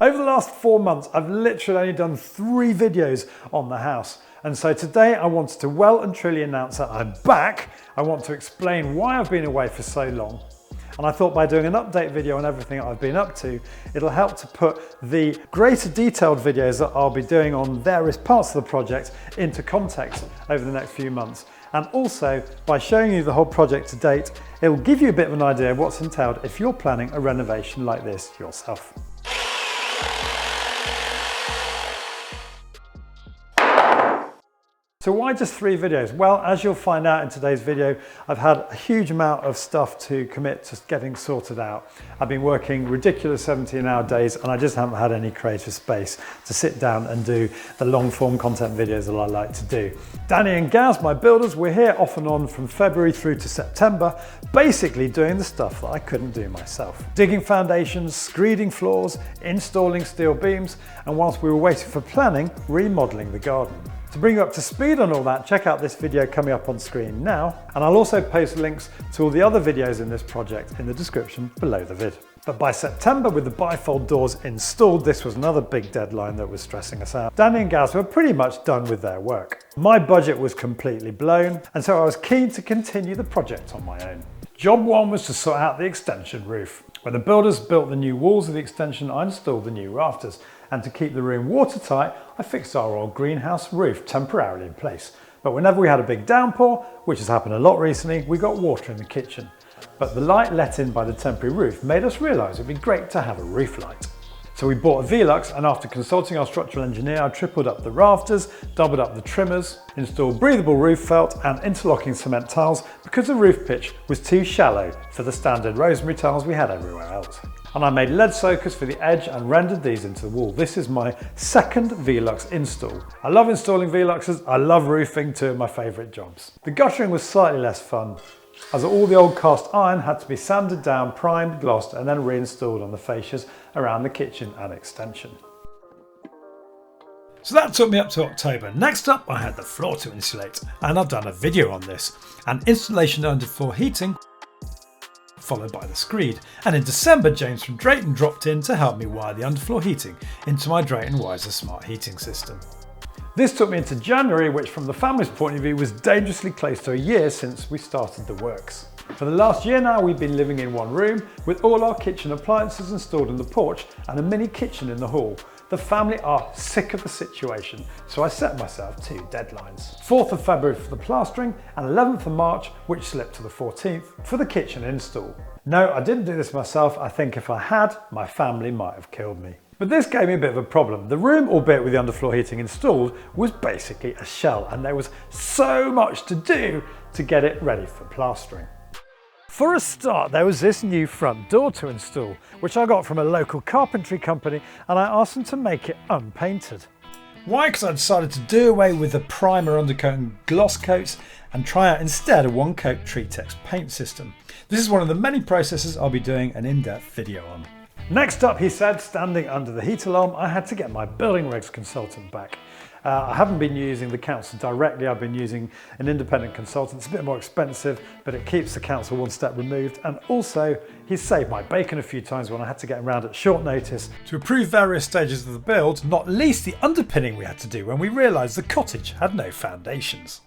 Over the last 4 months, I've literally only done 3 videos on the house. And so today I wanted to well and truly announce that I'm back. I want to explain why I've been away for so long. And I thought by doing an update video on everything I've been up to, it'll help to put the greater detailed videos that I'll be doing on various parts of the project into context over the next few months. And also, by showing you the whole project to date, it will give you a bit of an idea of what's entailed if you're planning a renovation like this yourself. So why just 3 videos? Well, as you'll find out in today's video, I've had a huge amount of stuff to commit to getting sorted out. I've been working ridiculous 17-hour days and I just haven't had any creative space to sit down and do the long form content videos that I like to do. Danny and Gaz, my builders, we're here off and on from February through to September, basically doing the stuff that I couldn't do myself. Digging foundations, screeding floors, installing steel beams, and whilst we were waiting for planning, remodeling the garden. To bring you up to speed on all that, check out this video coming up on screen now, and I'll also post links to all the other videos in this project in the description below the vid. But by September, with the bifold doors installed, this was another big deadline that was stressing us out. Danny and Gaz were pretty much done with their work. My budget was completely blown, and so I was keen to continue the project on my own. Job 1 was to sort out the extension roof. When the builders built the new walls of the extension, I installed the new rafters. And to keep the room watertight, I fixed our old greenhouse roof temporarily in place. But whenever we had a big downpour, which has happened a lot recently, we got water in the kitchen. But the light let in by the temporary roof made us realise it'd be great to have a roof light. So we bought a Velux, and after consulting our structural engineer, I tripled up the rafters, doubled up the trimmers, installed breathable roof felt and interlocking cement tiles because the roof pitch was too shallow for the standard rosemary tiles we had everywhere else. And I made lead soakers for the edge and rendered these into the wall. This is my second Velux install. I love installing Veluxes, I love roofing, 2 of my favourite jobs. The guttering was slightly less fun, as all the old cast iron had to be sanded down, primed, glossed and then reinstalled on the fascias around the kitchen and extension. So that took me up to October. Next up I had the floor to insulate, and I've done a video on this, and installation underfloor heating followed by the screed. And in December, James from Drayton dropped in to help me wire the underfloor heating into my Drayton Wiser smart heating system. This took me into January, which from the family's point of view was dangerously close to a year since we started the works. For the last year now, we've been living in one room with all our kitchen appliances installed in the porch and a mini kitchen in the hall. The family are sick of the situation, so I set myself 2 deadlines. 4th of February for the plastering and 11th of March, which slipped to the 14th, for the kitchen install. No, I didn't do this myself. I think if I had, my family might have killed me. But this gave me a bit of a problem. The room, albeit with the underfloor heating installed, was basically a shell, and there was so much to do to get it ready for plastering. For a start, there was this new front door to install, which I got from a local carpentry company, and I asked them to make it unpainted. Why? Because I decided to do away with the primer, undercoat and gloss coats and try out instead a 1-coat Treatex paint system. This is one of the many processes I'll be doing an in-depth video on. Next up, he said, standing under the heat alarm, I had to get my building regs consultant back. I haven't been using the council directly, I've been using an independent consultant. It's a bit more expensive, but it keeps the council 1 step removed. And also, he's saved my bacon a few times when I had to get around at short notice to approve various stages of the build, not least the underpinning we had to do when we realised the cottage had no foundations.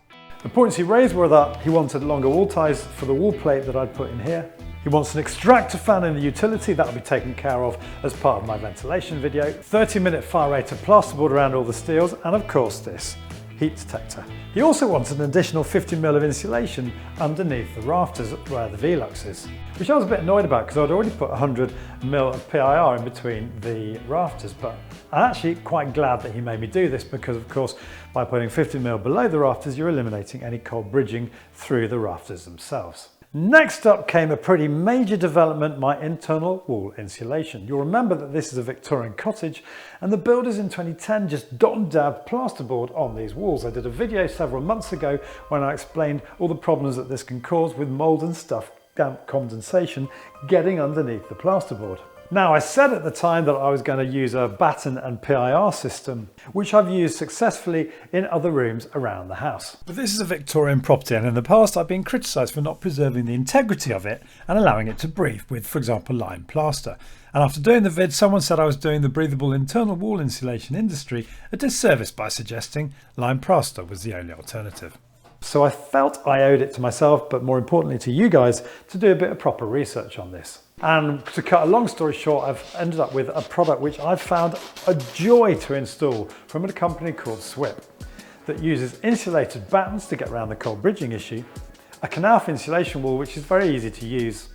The points he raised were that he wanted longer wall ties for the wall plate that I'd put in here. He wants an extractor fan in the utility, that'll be taken care of as part of my ventilation video. 30-minute fire rated plasterboard around all the steels, and of course this heat detector. He also wanted an additional 50mm of insulation underneath the rafters where the Velux is, which I was a bit annoyed about because I'd already put 100mm of PIR in between the rafters, but I'm actually quite glad that he made me do this because of course by putting 50mm below the rafters you're eliminating any cold bridging through the rafters themselves. Next up came a pretty major development, my internal wall insulation. You'll remember that this is a Victorian cottage and the builders in 2010 just dot and dabbed plasterboard on these walls. I did a video several months ago when I explained all the problems that this can cause with mold and stuff, damp condensation getting underneath the plasterboard. Now, I said at the time that I was going to use a batten and PIR system, which I've used successfully in other rooms around the house. But this is a Victorian property, and in the past I've been criticised for not preserving the integrity of it and allowing it to breathe with, for example, lime plaster. And after doing the vid, someone said I was doing the breathable internal wall insulation industry a disservice by suggesting lime plaster was the only alternative. So I felt I owed it to myself, but more importantly to you guys, to do a bit of proper research on this. And to cut a long story short, I've ended up with a product which I've found a joy to install from a company called SWIP that uses insulated battens to get around the cold bridging issue, a Knauf insulation wall which is very easy to use,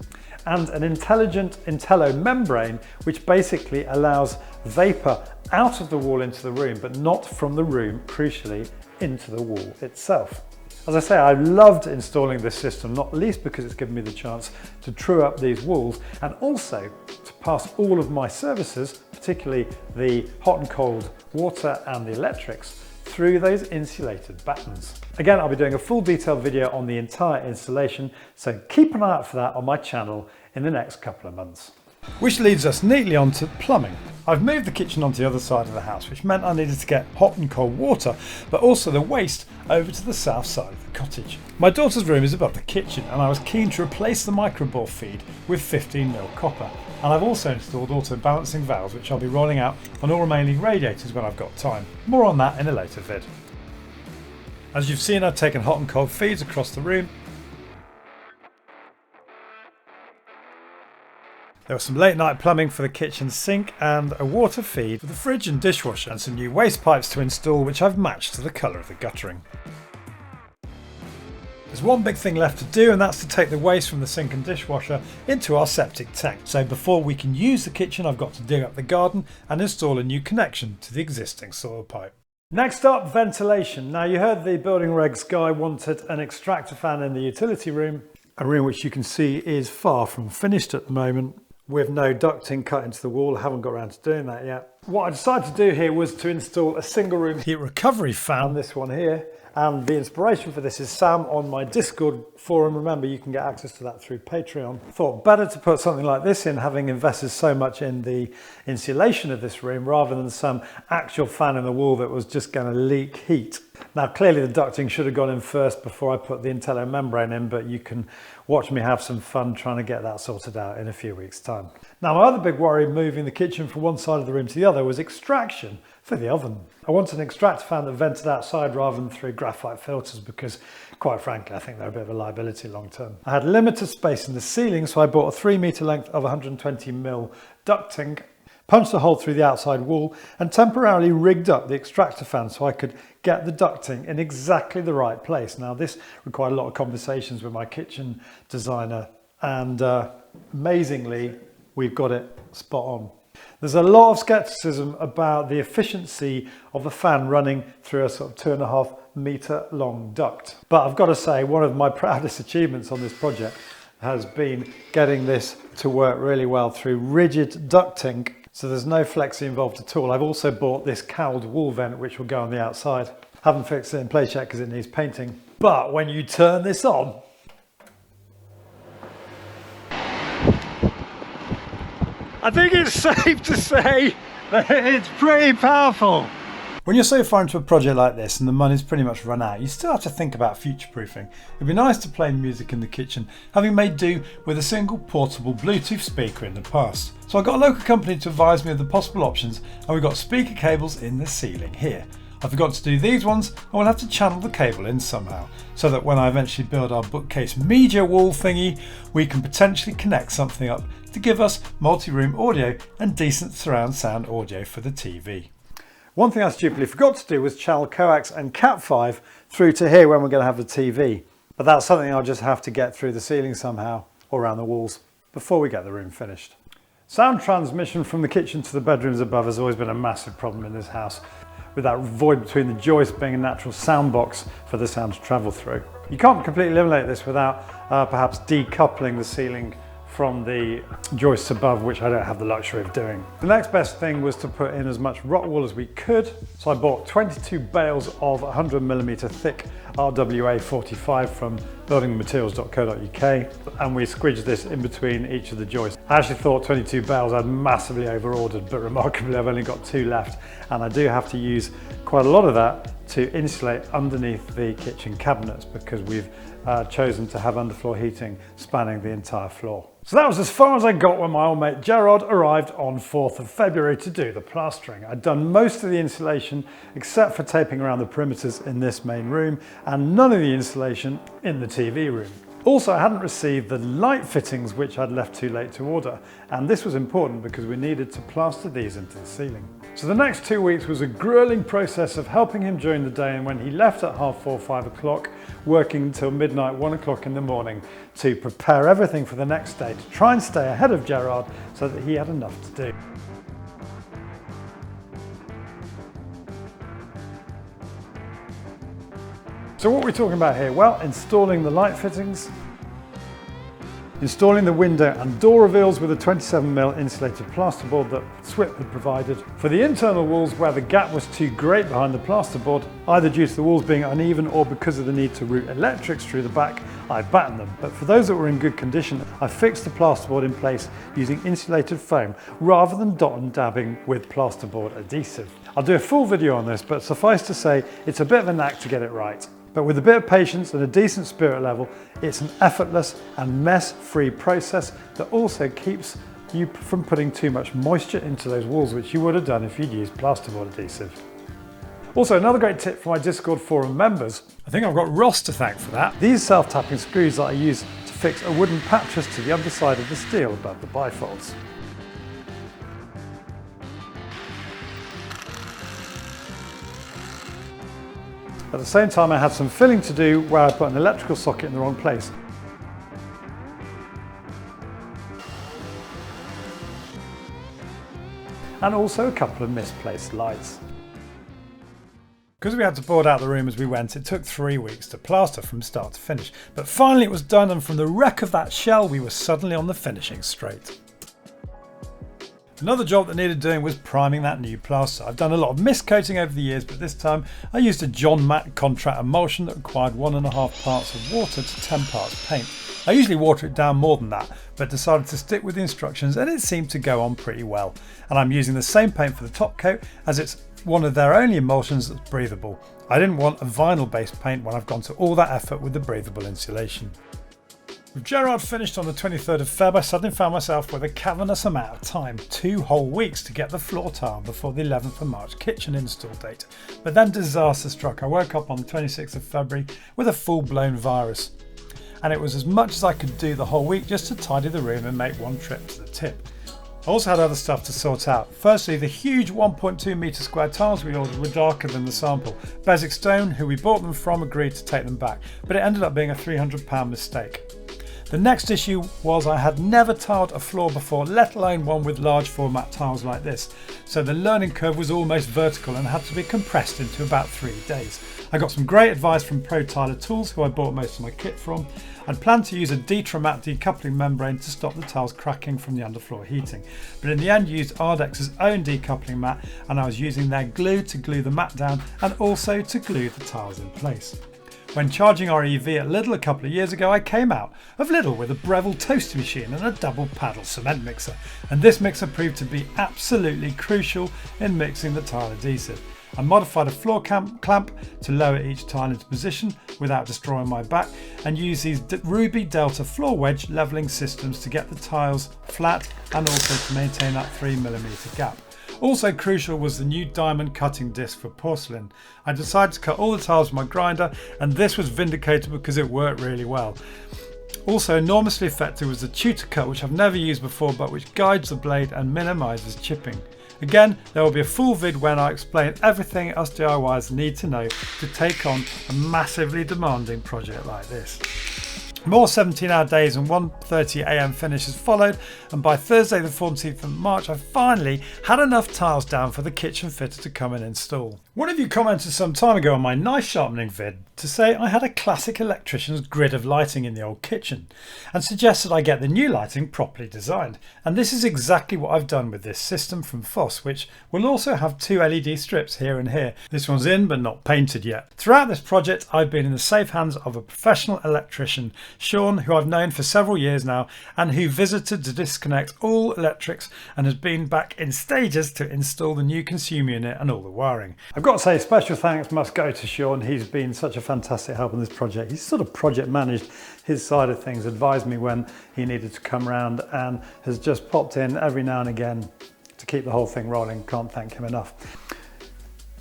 and an intelligent Intello membrane which basically allows vapour out of the wall into the room, but not from the room, crucially, into the wall itself. As I say, I loved installing this system, not least because it's given me the chance to true up these walls and also to pass all of my services, particularly the hot and cold water and the electrics, through those insulated battens. Again, I'll be doing a full detailed video on the entire installation, so keep an eye out for that on my channel in the next couple of months. Which leads us neatly on to plumbing. I've moved the kitchen onto the other side of the house, which meant I needed to get hot and cold water, but also the waste over to the south side of the cottage. My daughter's room is above the kitchen, and I was keen to replace the microbore feed with 15mm copper. And I've also installed auto balancing valves, which I'll be rolling out on all remaining radiators when I've got time. More on that in a later vid. As you've seen, I've taken hot and cold feeds across the room. There was some late night plumbing for the kitchen sink and a water feed for the fridge and dishwasher, and some new waste pipes to install which I've matched to the colour of the guttering. There's one big thing left to do, and that's to take the waste from the sink and dishwasher into our septic tank. So before we can use the kitchen, I've got to dig up the garden and install a new connection to the existing soil pipe. Next up, ventilation. Now, you heard the building regs guy wanted an extractor fan in the utility room, a room which you can see is far from finished at the moment, with no ducting cut into the wall. I haven't got around to doing that yet. What I decided to do here was to install a single room heat recovery fan, this one here, and the inspiration for this is Sam on my Discord forum. Remember, you can get access to that through Patreon. Thought better to put something like this in, having invested so much in the insulation of this room, rather than some actual fan in the wall that was just going to leak heat. Now, clearly the ducting should have gone in first before I put the Intello membrane in, but you can watch me have some fun trying to get that sorted out in a few weeks' time. Now, my other big worry moving the kitchen from one side of the room to the other was extraction for the oven. I wanted an extractor fan that vented outside rather than through graphite filters because, quite frankly, I think they're a bit of a liability long term. I had limited space in the ceiling, so I bought a 3 metre length of 120mm ducting, punched a hole through the outside wall and temporarily rigged up the extractor fan so I could get the ducting in exactly the right place. Now, this required a lot of conversations with my kitchen designer, and amazingly, we've got it spot on. There's a lot of skepticism about the efficiency of a fan running through a sort of 2.5 metre long duct. But I've got to say, one of my proudest achievements on this project has been getting this to work really well through rigid ducting. So there's no flexi involved at all. I've also bought this cowled wall vent which will go on the outside. Haven't fixed it in place yet because it needs painting. But when you turn this on, I think it's safe to say that it's pretty powerful. When you're so far into a project like this and the money's pretty much run out, you still have to think about future-proofing. It'd be nice to play music in the kitchen, having made do with a single portable Bluetooth speaker in the past. So I got a local company to advise me of the possible options, and we've got speaker cables in the ceiling here. I forgot to do these ones, and we'll have to channel the cable in somehow, so that when I eventually build our bookcase media wall thingy, we can potentially connect something up to give us multi-room audio and decent surround sound audio for the TV. One thing I stupidly forgot to do was channel coax and Cat5 through to here when we're going to have the TV. But that's something I'll just have to get through the ceiling somehow, or around the walls, before we get the room finished. Sound transmission from the kitchen to the bedrooms above has always been a massive problem in this house, with that void between the joists being a natural sound box for the sound to travel through. You can't completely eliminate this without perhaps decoupling the ceiling from the joists above, which I don't have the luxury of doing. The next best thing was to put in as much rock wool as we could. So I bought 22 bales of 100mm thick RWA 45 from buildingmaterials.co.uk, and we squidged this in between each of the joists. I actually thought 22 bales I'd massively over-ordered, but remarkably I've only got 2 left, and I do have to use quite a lot of that to insulate underneath the kitchen cabinets because we've chosen to have underfloor heating spanning the entire floor. So that was as far as I got when my old mate Gerard arrived on 4th of February to do the plastering. I'd done most of the insulation except for taping around the perimeters in this main room and none of the insulation in the TV room. Also, I hadn't received the light fittings which I'd left too late to order, and this was important because we needed to plaster these into the ceiling. So the next 2 weeks was a grueling process of helping him during the day, and when he left at 4:30, 5 o'clock, working until midnight, 1 o'clock in the morning to prepare everything for the next day to try and stay ahead of Gerard so that he had enough to do. So what are we talking about here? Well, installing the light fittings, installing the window and door reveals with a 27mm insulated plasterboard that SWIP had provided. For the internal walls where the gap was too great behind the plasterboard, either due to the walls being uneven or because of the need to route electrics through the back, I battened them. But for those that were in good condition, I fixed the plasterboard in place using insulated foam rather than dot and dabbing with plasterboard adhesive. I'll do a full video on this, but suffice to say, it's a bit of a knack to get it right. But with a bit of patience and a decent spirit level, it's an effortless and mess-free process that also keeps you from putting too much moisture into those walls, which you would have done if you'd used plasterboard adhesive. Also, another great tip for my Discord forum members. I think I've got Ross to thank for that. These self-tapping screws that I use to fix a wooden pattress to the underside of the steel above the bifolds. At the same time, I had some filling to do where I put an electrical socket in the wrong place. And also a couple of misplaced lights. Because we had to board out the room as we went, it took 3 weeks to plaster from start to finish. But finally it was done, and from the wreck of that shell, we were suddenly on the finishing straight. Another job that needed doing was priming that new plaster. I've done a lot of mist coating over the years, but this time I used a John Matt contract emulsion that required 1.5 parts of water to 10 parts paint. I usually water it down more than that, but decided to stick with the instructions and it seemed to go on pretty well. And I'm using the same paint for the top coat as it's one of their only emulsions that's breathable. I didn't want a vinyl based paint when I've gone to all that effort with the breathable insulation. With Gerard finished on the 23rd of Feb, I suddenly found myself with a cavernous amount of time, 2 whole weeks to get the floor tile before the 11th of March kitchen install date. But then disaster struck. I woke up on the 26th of February with a full-blown virus. And it was as much as I could do the whole week just to tidy the room and make one trip to the tip. I also had other stuff to sort out. Firstly, the huge 1.2 metre square tiles we ordered were darker than the sample. Basic Stone, who we bought them from, agreed to take them back, but it ended up being a £300 mistake. The next issue was I had never tiled a floor before, let alone one with large format tiles like this. So the learning curve was almost vertical and had to be compressed into about 3 days. I got some great advice from Pro Tiler Tools, who I bought most of my kit from, and planned to use a Detramat decoupling membrane to stop the tiles cracking from the underfloor heating. But in the end used Ardex's own decoupling mat, and I was using their glue to glue the mat down and also to glue the tiles in place. When charging our EV at Lidl a couple of years ago, I came out of Lidl with a Breville toaster machine and a double paddle cement mixer, and this mixer proved to be absolutely crucial in mixing the tile adhesive. I modified a floor clamp to lower each tile into position without destroying my back, and used these Ruby Delta floor wedge levelling systems to get the tiles flat and also to maintain that 3mm gap. Also crucial was the new diamond cutting disc for porcelain. I decided to cut all the tiles with my grinder, and this was vindicated because it worked really well. Also enormously effective was the tutor cut, which I've never used before but which guides the blade and minimises chipping. Again, there will be a full vid when I explain everything us DIYers need to know to take on a massively demanding project like this. More 17-hour days and 1:30 AM finishes followed, and by Thursday the 14th of March I finally had enough tiles down for the kitchen fitter to come and install. One of you commented some time ago on my knife sharpening vid to say I had a classic electrician's grid of lighting in the old kitchen and suggested I get the new lighting properly designed, and this is exactly what I've done with this system from Foss, which will also have 2 LED strips here and here. This one's in but not painted yet. Throughout this project I've been in the safe hands of a professional electrician, Sean, who I've known for several years now and who visited to disconnect all electrics and has been back in stages to install the new consumer unit and all the wiring. I've got to say special thanks must go to Sean. He's been such a fantastic help on this project. He's sort of project managed his side of things, advised me when he needed to come around, and has just popped in every now and again to keep the whole thing rolling. Can't thank him enough.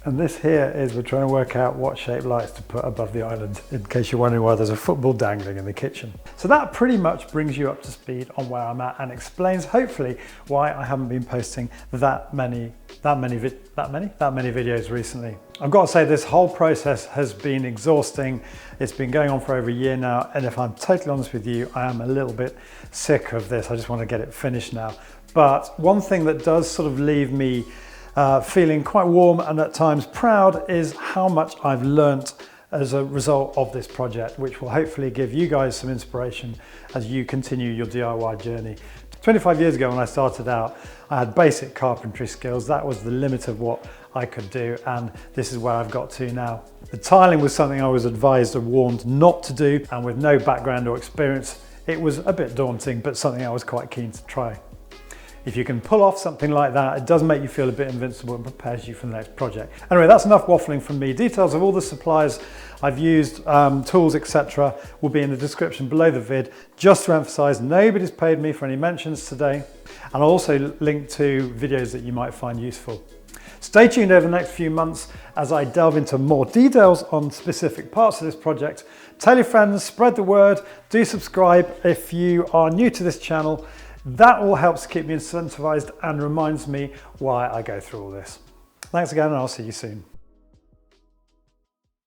And this here is, we're trying to work out what shape lights to put above the island, in case you're wondering why there's a football dangling in the kitchen. So that pretty much brings you up to speed on where I'm at and explains hopefully why I haven't been posting that many videos recently. I've got to say this whole process has been exhausting. It's been going on for over a year now, and if I'm totally honest with you, I am a little bit sick of this. I just want to get it finished now. But one thing that does sort of leave me feeling quite warm and at times proud is how much I've learnt as a result of this project, which will hopefully give you guys some inspiration as you continue your DIY journey. 25 years ago when I started out, I had basic carpentry skills. That was the limit of what I could do, and this is where I've got to now. The tiling was something I was advised and warned not to do, and with no background or experience, it was a bit daunting, but something I was quite keen to try. If you can pull off something like that, it does make you feel a bit invincible and prepares you for the next project. Anyway, that's enough waffling from me. Details of all the supplies I've used, tools, etc. will be in the description below the vid. Just to emphasize, nobody's paid me for any mentions today. And I'll also link to videos that you might find useful. Stay tuned over the next few months as I delve into more details on specific parts of this project. Tell your friends, spread the word, do subscribe if you are new to this channel. That all helps keep me incentivized and reminds me why I go through all this. Thanks again, and I'll see you soon.